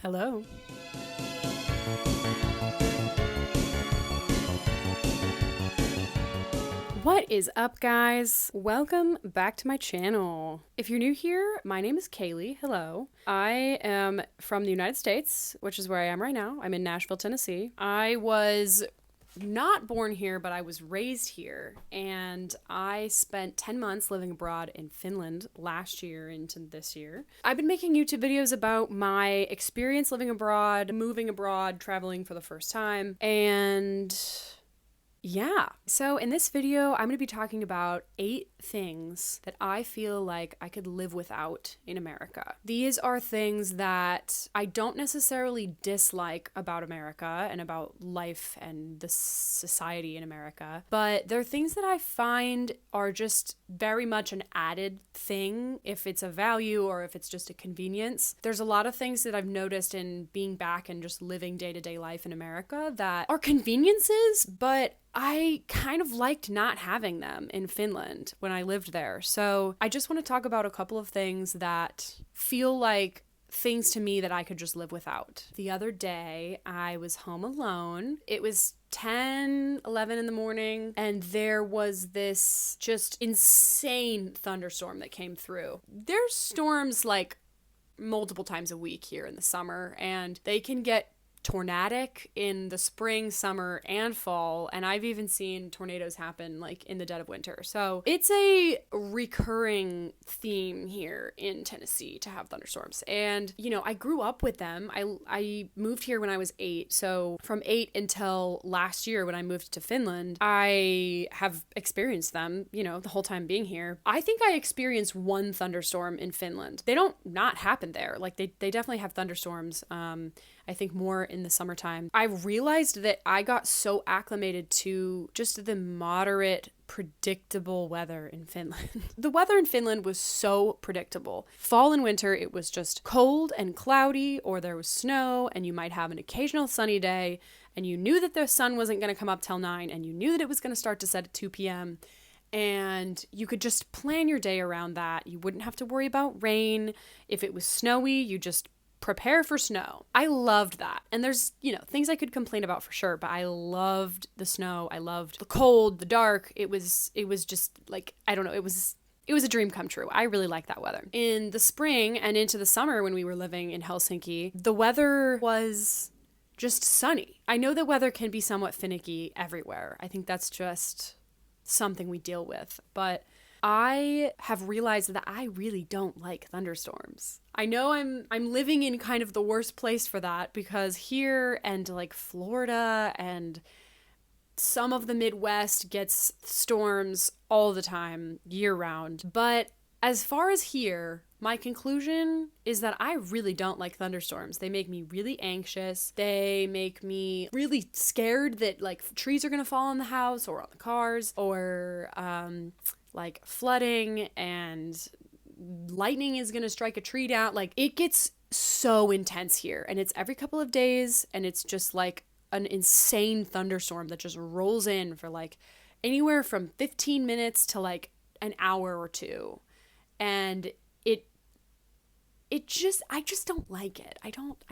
Hello. What is up, guys? Welcome back to my channel. If you're new here, my name is Kaylee. Hello. I am from the United States, which is where I am right now. I'm in Nashville, Tennessee. I was not born here, but I was raised here, and I spent 10 months living abroad in Finland last year into this year. I've been making YouTube videos about my experience living abroad, moving abroad, traveling for the first time, and yeah. So in this video, I'm going to be talking about 8 things that I feel like I could live without in America. These are things that I don't necessarily dislike about America and about life and the society in America, but they're things that I find are just very much an added thing if it's a value or if it's just a convenience. There's a lot of things that I've noticed in being back and just living day-to-day life in America that are conveniences, but I kind of liked not having them in Finland when I lived there. So I just want to talk about a couple of things that feel like things to me that I could just live without. The other day, I was home alone. It was 10, 11 in the morning, and there was this just insane thunderstorm that came through. There's storms like multiple times a week here in the summer, and they can get tornadic in the spring, summer, and fall, and I've even seen tornadoes happen like in the dead of winter. So it's a recurring theme here in Tennessee to have thunderstorms, and you know, I grew up with them. I moved here when I was 8, so from 8 until last year when I moved to Finland, I have experienced them, you know, the whole time being here. I think I experienced one thunderstorm in Finland. They don't not happen there. Like they definitely have thunderstorms. I think more in the summertime. I realized that I got so acclimated to just the moderate, predictable weather in Finland. The weather in Finland was so predictable. Fall and winter, it was just cold and cloudy, or there was snow, and you might have an occasional sunny day, and you knew that the sun wasn't going to come up till 9, and you knew that it was going to start to set at 2 p.m., and you could just plan your day around that. You wouldn't have to worry about rain. If it was snowy, you just prepare for snow. I loved that. And there's, you know, things I could complain about for sure, but I loved the snow. I loved the cold, the dark. It was just like, I don't know, it was a dream come true. I really like that weather. In the spring and into the summer when we were living in Helsinki, the weather was just sunny. I know that weather can be somewhat finicky everywhere. I think that's just something we deal with, but I have realized that I really don't like thunderstorms. I know I'm living in kind of the worst place for that, because here and like Florida and some of the Midwest gets storms all the time, year round. But as far as here, my conclusion is that I really don't like thunderstorms. They make me really anxious. They make me really scared that like trees are gonna fall on the house or on the cars, or like flooding and lightning is gonna strike a tree down. Like, it gets so intense here, and it's every couple of days, and it's just like an insane thunderstorm that just rolls in for like anywhere from 15 minutes to like an hour or two. And I just don't like it. I don't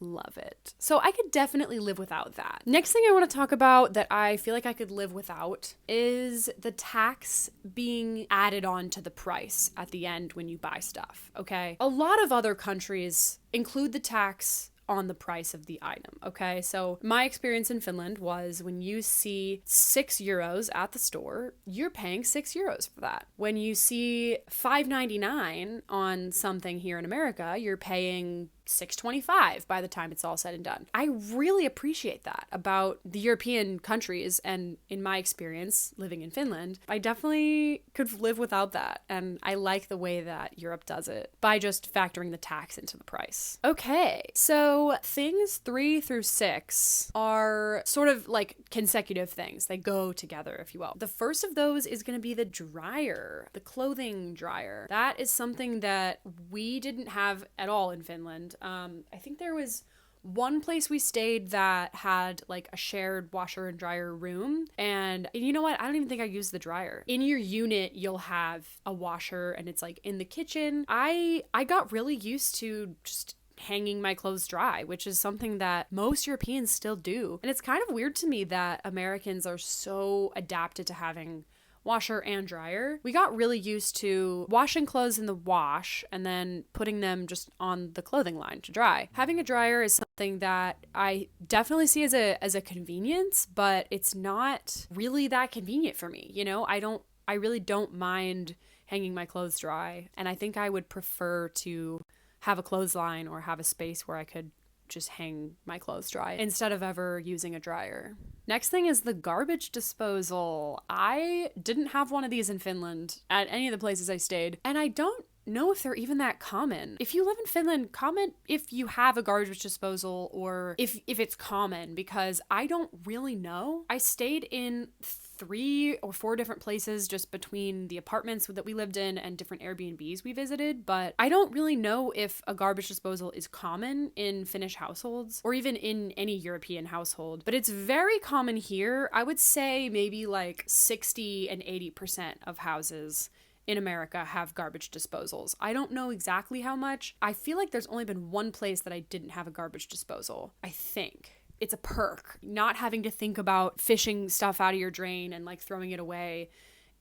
love it. So I could definitely live without that. Next thing I want to talk about that I feel like I could live without is the tax being added on to the price at the end when you buy stuff, okay? A lot of other countries include the tax on the price of the item, okay? So my experience in Finland was when you see €6 at the store, you're paying €6 for that. When you see $5.99 on something here in America, you're paying $6.25 by the time it's all said and done. I really appreciate that about the European countries, and in my experience living in Finland, I definitely could live without that, and I like the way that Europe does it by just factoring the tax into the price. Okay, so things 3 through 6 are sort of like consecutive things. They go together, if you will. The first of those is going to be the dryer, the clothing dryer. That is something that we didn't have at all in Finland. I think there was one place we stayed that had like a shared washer and dryer room. And you know what? I don't even think I used the dryer. In your unit, you'll have a washer and it's like in the kitchen. I got really used to just hanging my clothes dry, which is something that most Europeans still do. And it's kind of weird to me that Americans are so adapted to having washer and dryer. We got really used to washing clothes in the wash and then putting them just on the clothing line to dry. Having a dryer is something that I definitely see as a convenience, but it's not really that convenient for me. You know, I really don't mind hanging my clothes dry, and I think I would prefer to have a clothesline or have a space where I could just hang my clothes dry instead of ever using a dryer. Next thing is the garbage disposal. I didn't have one of these in Finland at any of the places I stayed, and I don't know if they're even that common. If you live in Finland, comment if you have a garbage disposal or if it's common, because I don't really know. I stayed in 3 or 4 different places just between the apartments that we lived in and different Airbnbs we visited, but I don't really know if a garbage disposal is common in Finnish households or even in any European household, but it's very common here. I would say maybe like 60 and 80% of houses in America have garbage disposals. I don't know exactly how much. I feel like there's only been one place that I didn't have a garbage disposal, I think. It's a perk. Not having to think about fishing stuff out of your drain and like throwing it away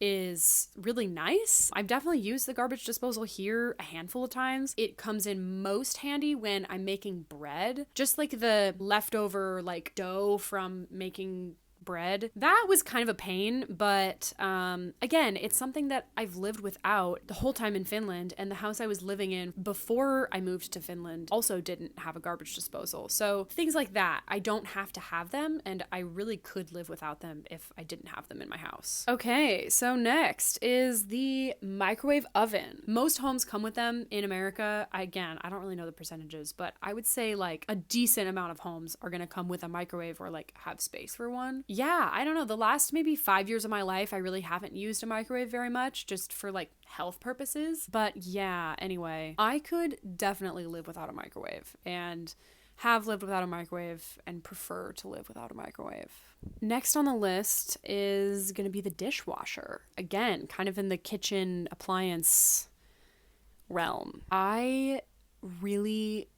is really nice. I've definitely used the garbage disposal here a handful of times. It comes in most handy when I'm making bread. Just like the leftover like dough from making bread. That was kind of a pain, but again, it's something that I've lived without the whole time in Finland, and the house I was living in before I moved to Finland also didn't have a garbage disposal. So things like that, I don't have to have them, and I really could live without them if I didn't have them in my house. Okay, so next is the microwave oven. Most homes come with them in America. Again, I don't really know the percentages, but I would say like a decent amount of homes are gonna come with a microwave or like have space for one. Yeah, I don't know. The last maybe 5 years of my life, I really haven't used a microwave very much, just for like health purposes. But yeah, anyway, I could definitely live without a microwave and have lived without a microwave and prefer to live without a microwave. Next on the list is going to be the dishwasher. Again, kind of in the kitchen appliance realm. I really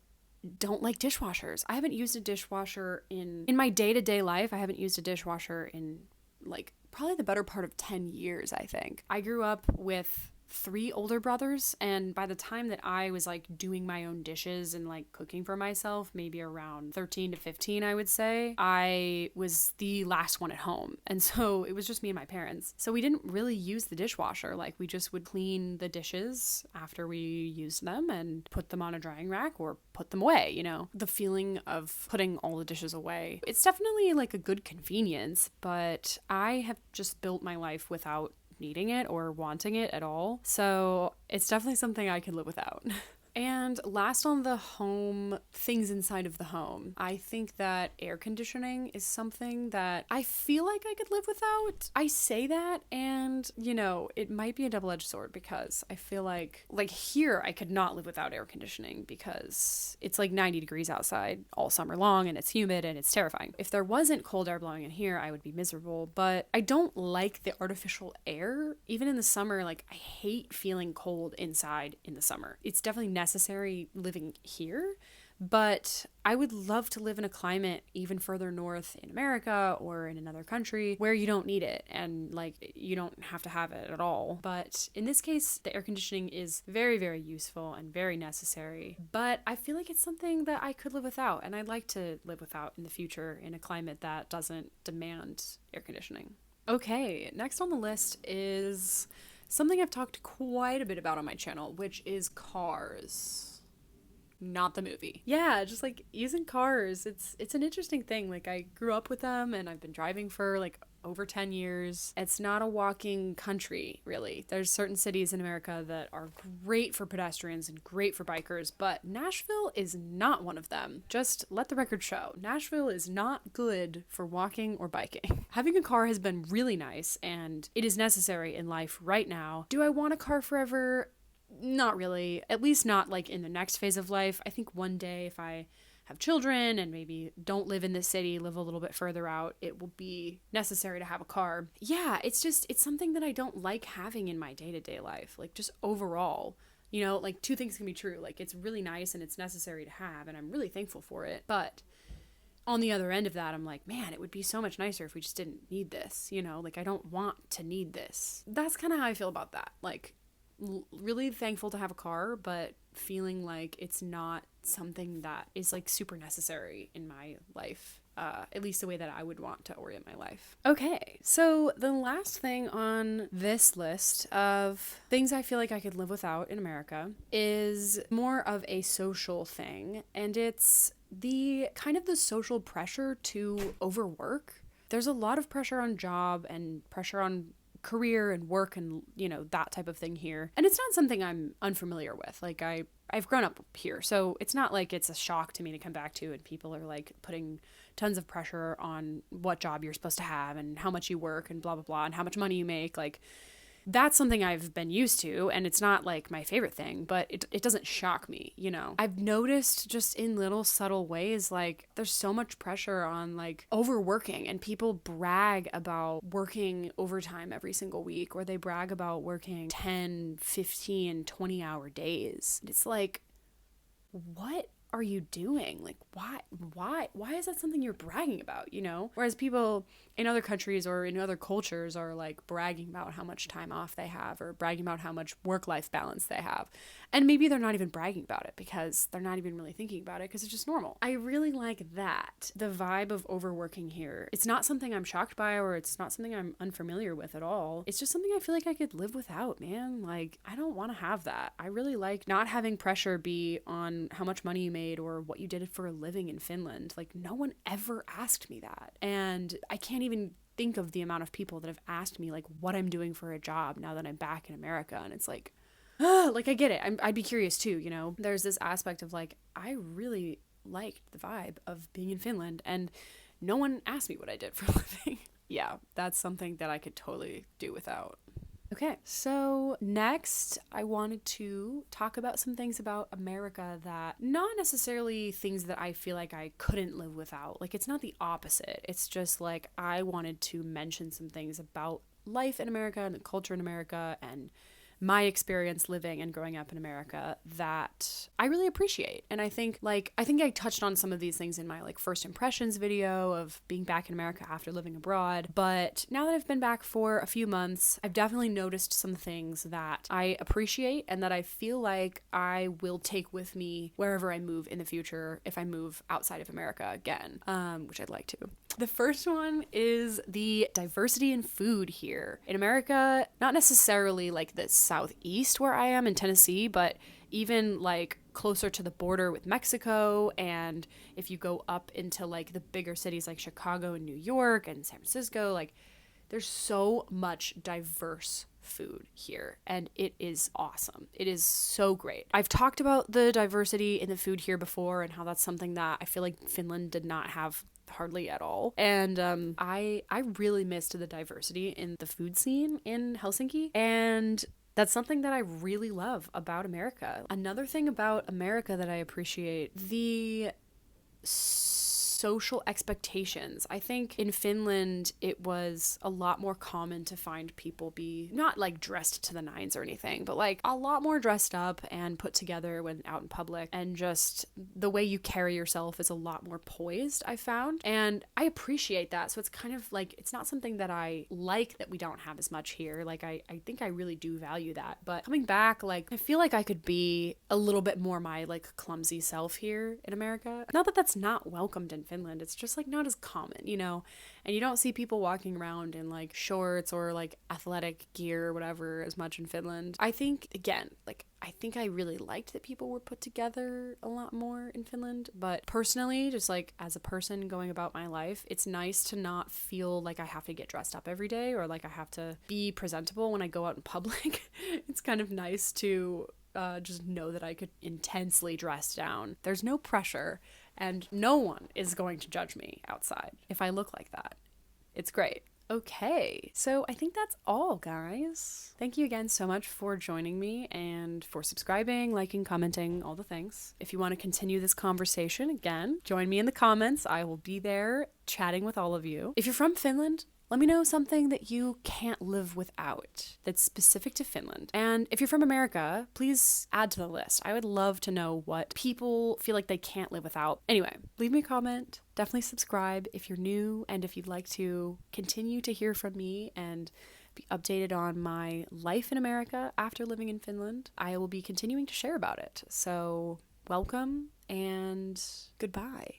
don't like dishwashers. I haven't used a dishwasher in my day-to-day life. I haven't used a dishwasher in like probably the better part of 10 years, I think. I grew up with 3 older brothers, and by the time that I was like doing my own dishes and like cooking for myself, maybe around 13 to 15, I would say, I was the last one at home. And so it was just me and my parents. So we didn't really use the dishwasher. Like we just would clean the dishes after we used them and put them on a drying rack or put them away, you know. The feeling of putting all the dishes away, it's definitely like a good convenience, but I have just built my life without needing it or wanting it at all. So it's definitely something I could live without. And last on the home, things inside of the home. I think that air conditioning is something that I feel like I could live without. I say that, and you know, it might be a double-edged sword because I feel like here I could not live without air conditioning because it's like 90 degrees outside all summer long and it's humid and it's terrifying. If there wasn't cold air blowing in here, I would be miserable, but I don't like the artificial air. Even in the summer, like I hate feeling cold inside in the summer. It's definitely necessary living here, but I would love to live in a climate even further north in America or in another country where you don't need it and like you don't have to have it at all. But in this case, the air conditioning is very, very useful and very necessary, but I feel like it's something that I could live without, and I'd like to live without in the future in a climate that doesn't demand air conditioning. Okay, next on the list is something I've talked quite a bit about on my channel, which is cars. Not the movie. Yeah, just like using cars. It's an interesting thing. Like I grew up with them and I've been driving for like over 10 years. It's not a walking country, really. There's certain cities in America that are great for pedestrians and great for bikers, but Nashville is not one of them. Just let the record show. Nashville is not good for walking or biking. Having a car has been really nice, and it is necessary in life right now. Do I want a car forever? Not really. At least not like in the next phase of life. I think one day if I have children and maybe don't live in the city, live a little bit further out, it will be necessary to have a car. Yeah, it's something that I don't like having in my day-to-day life, like just overall. You know, like two things can be true. Like it's really nice and it's necessary to have, and I'm really thankful for it. But on the other end of that, I'm like, man, it would be so much nicer if we just didn't need this, you know? Like I don't want to need this. That's kind of how I feel about that. Like really thankful to have a car, but feeling like it's not something that is like super necessary in my life. At least the way that I would want to orient my life. Okay, so the last thing on this list of things I feel like I could live without in America is more of a social thing, and it's the kind of the social pressure to overwork. There's a lot of pressure on job and pressure on career and work and, you know, that type of thing here. And it's not something I'm unfamiliar with. Like I've grown up here, so it's not like it's a shock to me to come back to and people are like putting tons of pressure on what job you're supposed to have and how much you work and blah, blah, blah, and how much money you make. Like that's something I've been used to, and it's not like my favorite thing, but it doesn't shock me, you know. I've noticed just in little subtle ways, like there's so much pressure on like overworking, and people brag about working overtime every single week, or they brag about working 10, 15, 20-hour days. It's like, what are you doing? Like, why is that something you're bragging about, you know? Whereas people in other countries or in other cultures are like bragging about how much time off they have or bragging about how much work-life balance they have. And maybe they're not even bragging about it because they're not even really thinking about it because it's just normal. I really like that. The vibe of overworking here. It's not something I'm shocked by, or it's not something I'm unfamiliar with at all. It's just something I feel like I could live without, man. Like, I don't want to have that. I really like not having pressure be on how much money you made or what you did for a living in Finland. Like, no one ever asked me that. And I can't even think of the amount of people that have asked me like what I'm doing for a job now that I'm back in America. And it's like, like I get it. I'd be curious too, you know. There's this aspect of like, I really liked the vibe of being in Finland and no one asked me what I did for a living. Yeah, that's something that I could totally do without. Okay, so next I wanted to talk about some things about America that not necessarily things that I feel like I couldn't live without. Like, it's not the opposite. It's just like I wanted to mention some things about life in America and the culture in America and my experience living and growing up in America that I really appreciate. And I think I touched on some of these things in my like first impressions video of being back in America after living abroad. But now that I've been back for a few months, I've definitely noticed some things that I appreciate and that I feel like I will take with me wherever I move in the future if I move outside of America again, which I'd like to. The first one is the diversity in food here. In America, not necessarily like the southeast where I am in Tennessee, but even like closer to the border with Mexico, and if you go up into like the bigger cities like Chicago and New York and San Francisco, like there's so much diverse food here and it is awesome. It is so great. I've talked about the diversity in the food here before and how that's something that I feel like Finland did not have hardly at all. And I really missed the diversity in the food scene in Helsinki, and that's something that I really love about America. Another thing about America that I appreciate, the social expectations. I think in Finland it was a lot more common to find people be not like dressed to the nines or anything, but like a lot more dressed up and put together when out in public, and just the way you carry yourself is a lot more poised, I found, and I appreciate that. So it's kind of like, it's not something that I like that we don't have as much here. Like I think I really do value that, but coming back, like I feel like I could be a little bit more my like clumsy self here in America. Not that that's not welcomed in Finland, it's just like not as common, you know, and you don't see people walking around in like shorts or like athletic gear or whatever as much in Finland. I think, again, like I think I really liked that people were put together a lot more in Finland, but personally, just like as a person going about my life, it's nice to not feel like I have to get dressed up every day or like I have to be presentable when I go out in public. It's kind of nice to just know that I could intensely dress down. There's no pressure and no one is going to judge me outside if I look like that. It's great. Okay, so I think that's all, guys. Thank you again so much for joining me and for subscribing, liking, commenting, all the things. If you want to continue this conversation, again, join me in the comments. I will be there chatting with all of you. If you're from Finland, let me know something that you can't live without that's specific to Finland. And if you're from America, please add to the list. I would love to know what people feel like they can't live without. Anyway, leave me a comment. Definitely subscribe if you're new and if you'd like to continue to hear from me and be updated on my life in America after living in Finland. I will be continuing to share about it. So welcome and goodbye.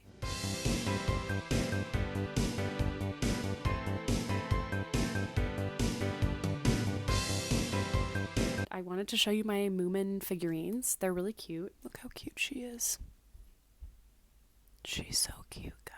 I wanted to show you my Moomin figurines. They're really cute. Look how cute she is. She's so cute, guys.